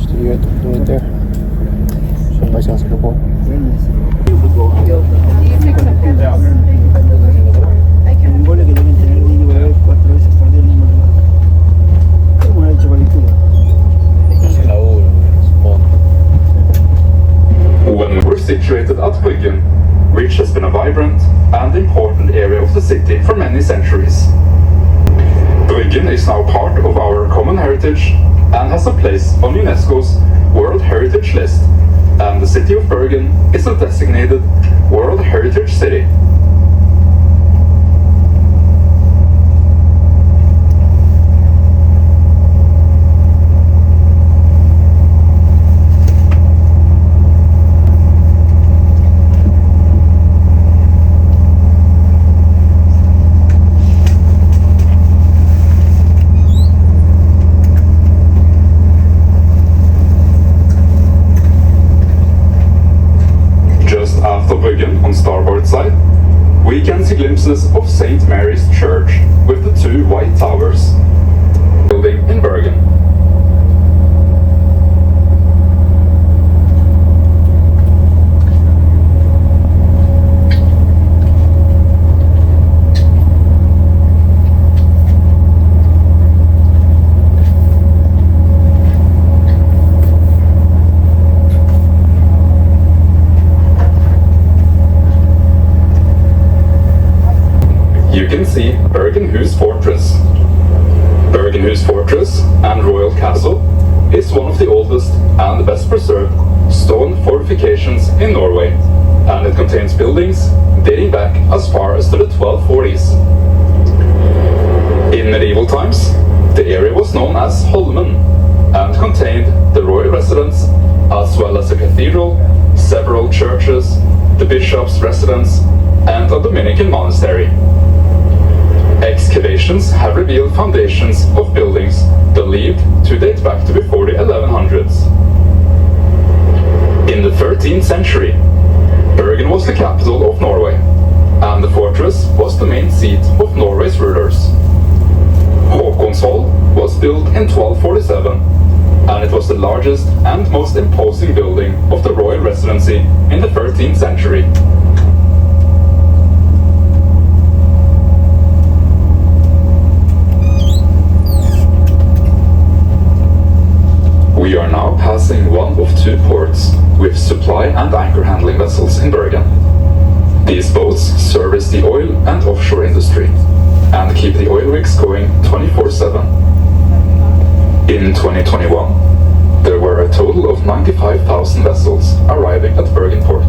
styret right there. Kjøper ganska på. When we're situated at Bryggen, which has been a vibrant and important area of the city for many centuries. Bryggen is now part of our common heritage and has a place on UNESCO's World Heritage List, and the city of Bergen is a designated World Heritage City. Bryggen on starboard side, we can see glimpses of St. Mary's Church with the two white towers, building in Bergen. You can see Bergenhus Fortress. Bergenhus Fortress and Royal Castle is one of the oldest and best preserved stone fortifications in Norway, and it contains buildings dating back as far as to the 1240s. In medieval times, the area was known as Holmen and contained the royal residence as well as a cathedral, several churches, the bishop's residence, and a Dominican monastery. Excavations have revealed foundations of buildings believed to date back to before the 1100s. In the 13th century, Bergen was the capital of Norway, and the fortress was the main seat of Norway's rulers. Håkonshall was built in 1247, and it was the largest and most imposing building of the royal residency in the 13th century. We are now passing one of two ports with supply and anchor handling vessels in Bergen. These boats service the oil and offshore industry and keep the oil rigs going 24/7. In 2021, there were a total of 95,000 vessels arriving at Bergen port.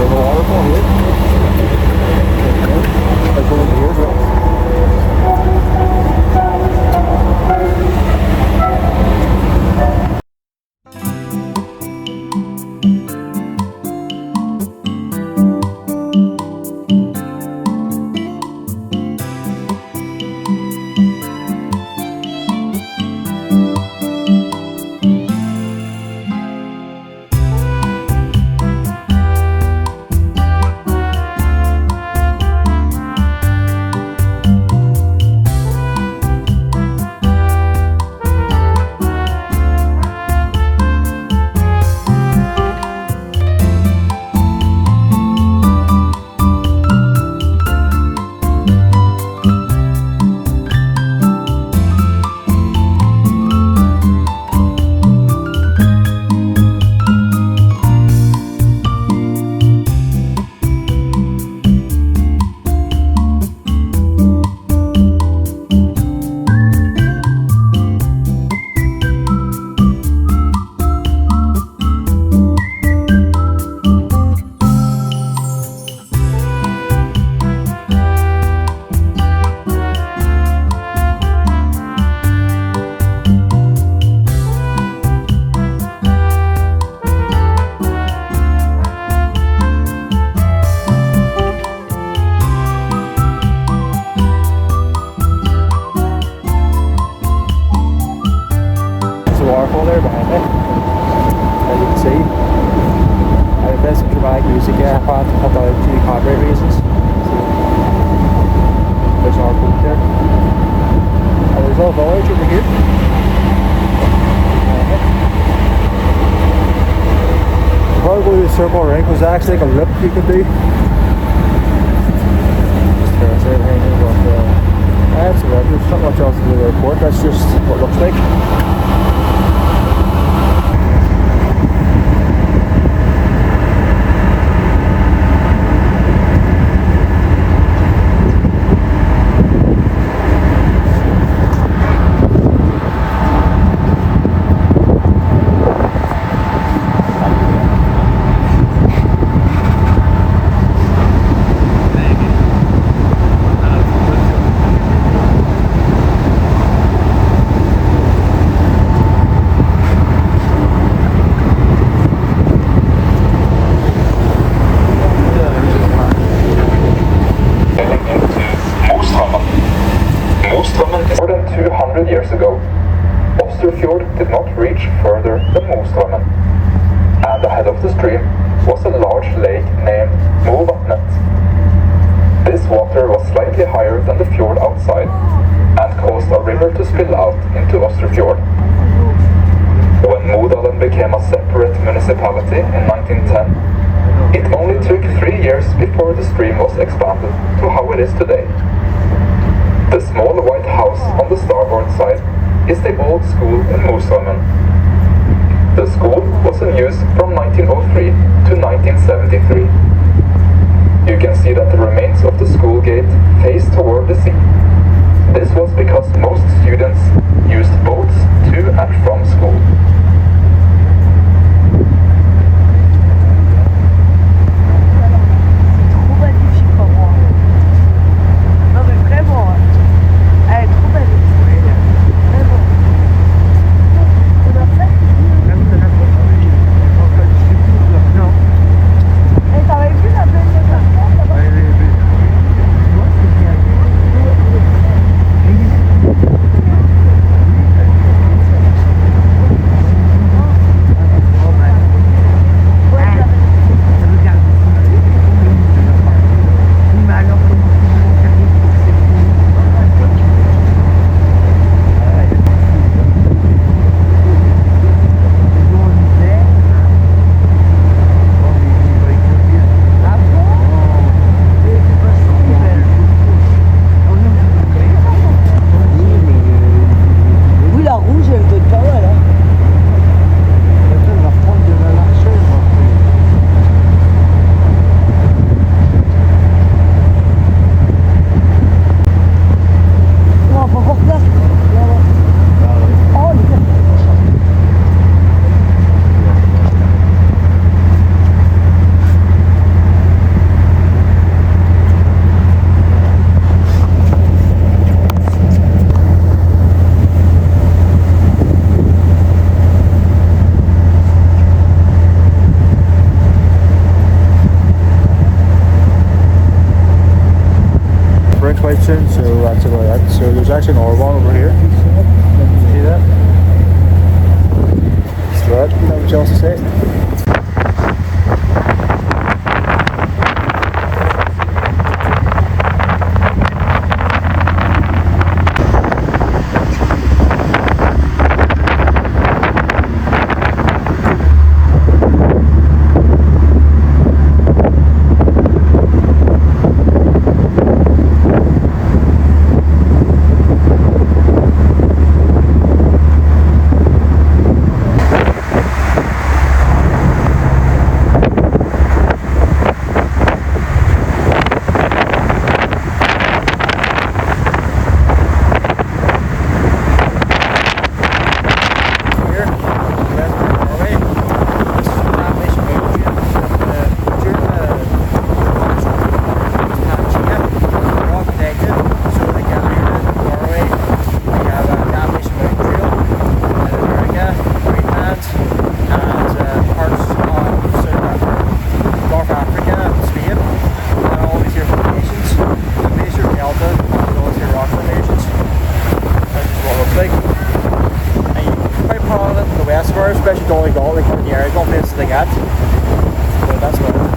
There's a waterfall here. There's one over here as well. Waterfall there behind me, as you can see. There's some dramatic music here. I had to cut out due to copyright reasons. There's our boat there. And there's a little village over here. We'll probably go to the circle ring because there's actually like a loop you can do. Just turns out hanging, but that's about it. There's not much else to do with the airport. That's just what it looks like. Years ago, Fjord did not reach further than Mostraumen, and ahead of the stream was a large lake named Movatnet. This water was slightly higher than the fjord outside and caused a river to spill out into Fjord. When Modalen became a separate municipality in 1910, it only took 3 years before the stream was expanded to how it is today. The small white house on the starboard side is the old school in Mostraumen. The school was in use from 1903 to 1973. You can see that the remains of the school gate face toward the sea. This was because most students used boats to and from school. information, so that's about it. So there's actually another one over here. See that? That's about it. Not much else to say. Especially Donegal, like in the area, don't places like that. But that's what it is.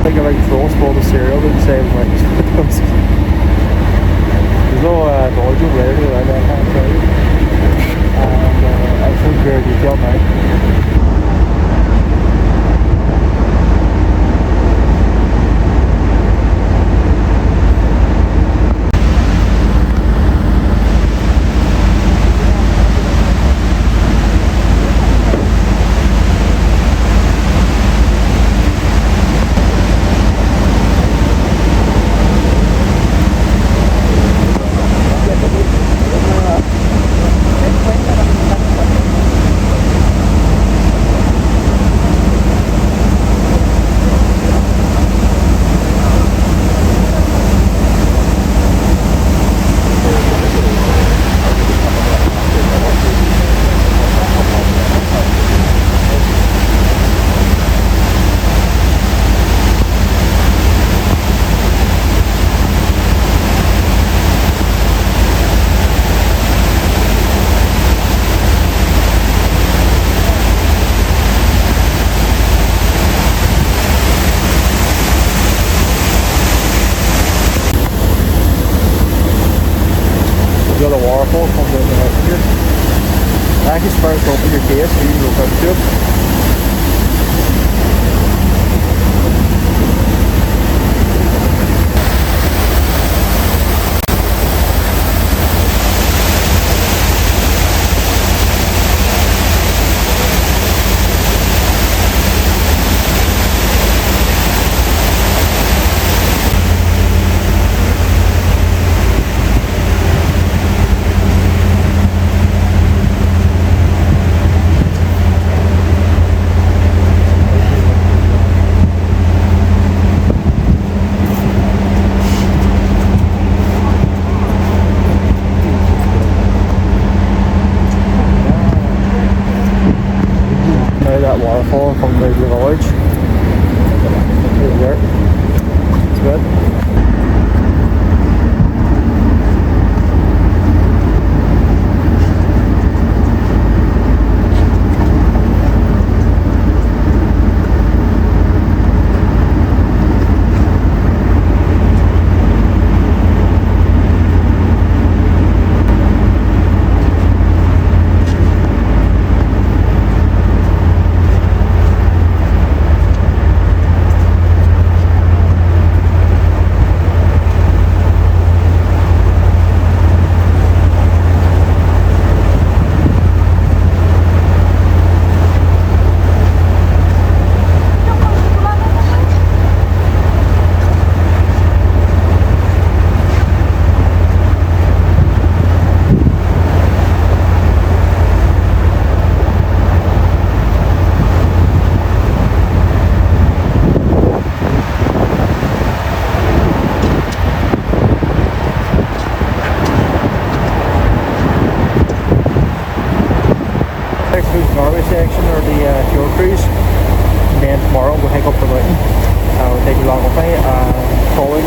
think I like frost for the cereal in the same way. There's no knowledge of where really like that, I can't tell you. And I think very detailed now.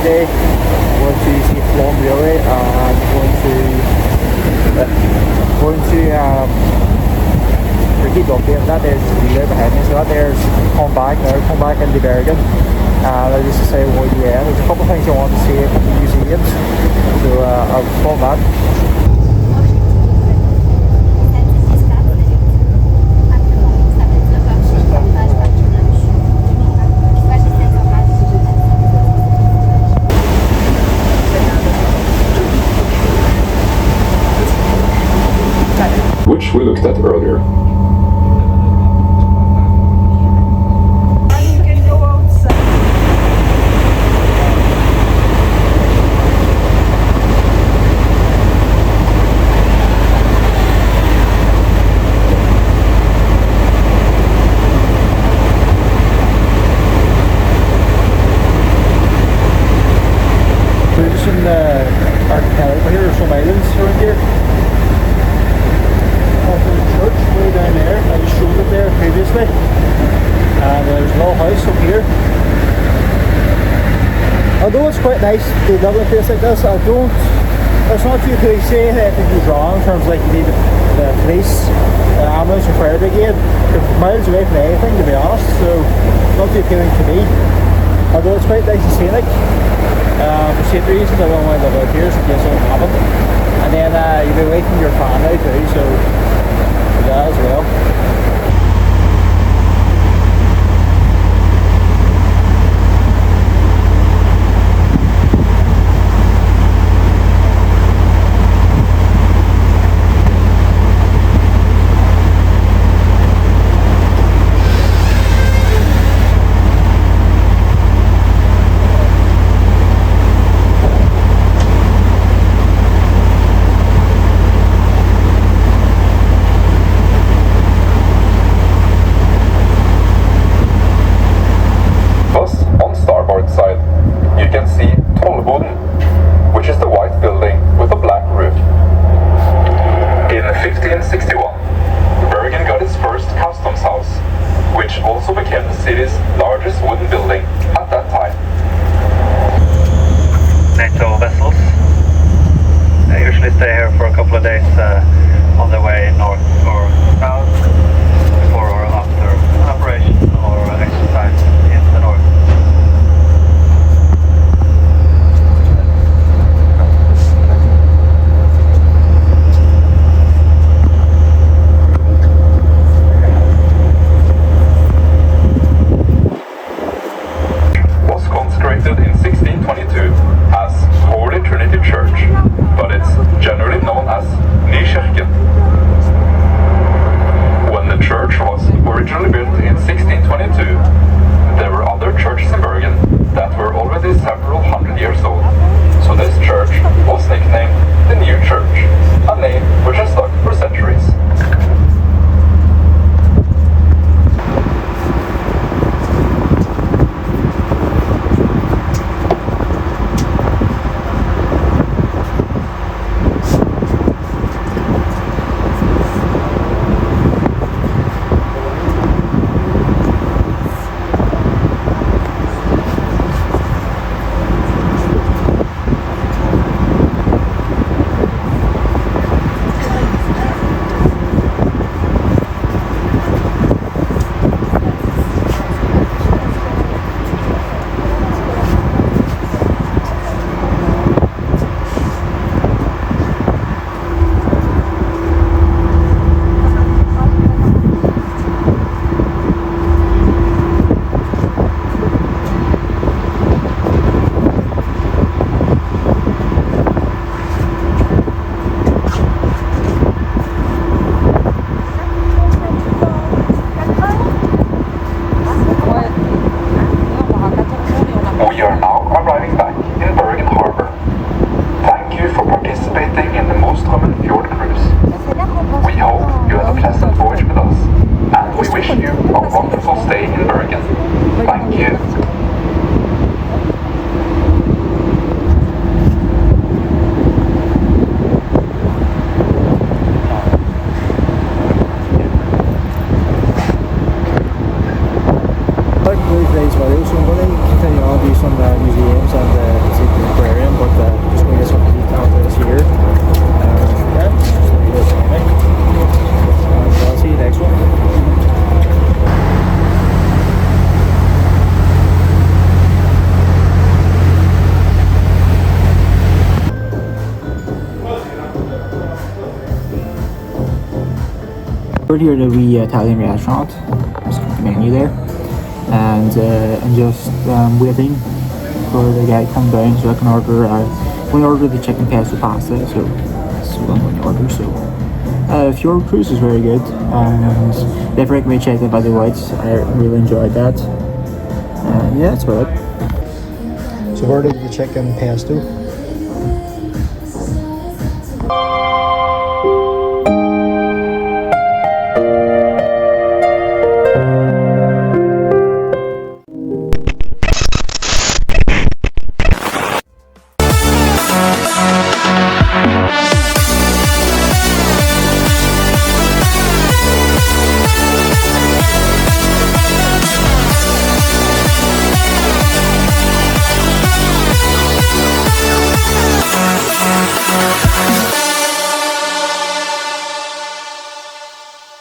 today. Going to see Flom Railway and going to keep updating that. There's the relay behind me, so that there's come back into Bergen. And I just to say, well, yeah, there's a couple of things I want to see, a couple of museums, so I'll film that. which we looked at earlier. In the archipelago here, some islands around here. There's a church way down there, I just showed it there previously. And there's a little house up here. Although it's quite nice to live in a place like this, it's not too cliche that anything goes wrong in terms of like you need the police, the ambulance or fire brigade. They're miles away from anything, to be honest, so it's not too appealing to me. Although it's quite nice and scenic. For safety reasons, I don't want to live out here so in case something happens. And then you'll be away from your family too, so that as well. over here at a wee Italian restaurant. Just got the menu there, and I'm just waiting for the guy to come down so I can order. I'm going to order the chicken pesto pasta, so that's what I'm going to order. So Fjord Cruise is very good, and definitely recommend checking out by the Whites. I really enjoyed that. Yeah, that's about it. So I ordered the chicken pesto.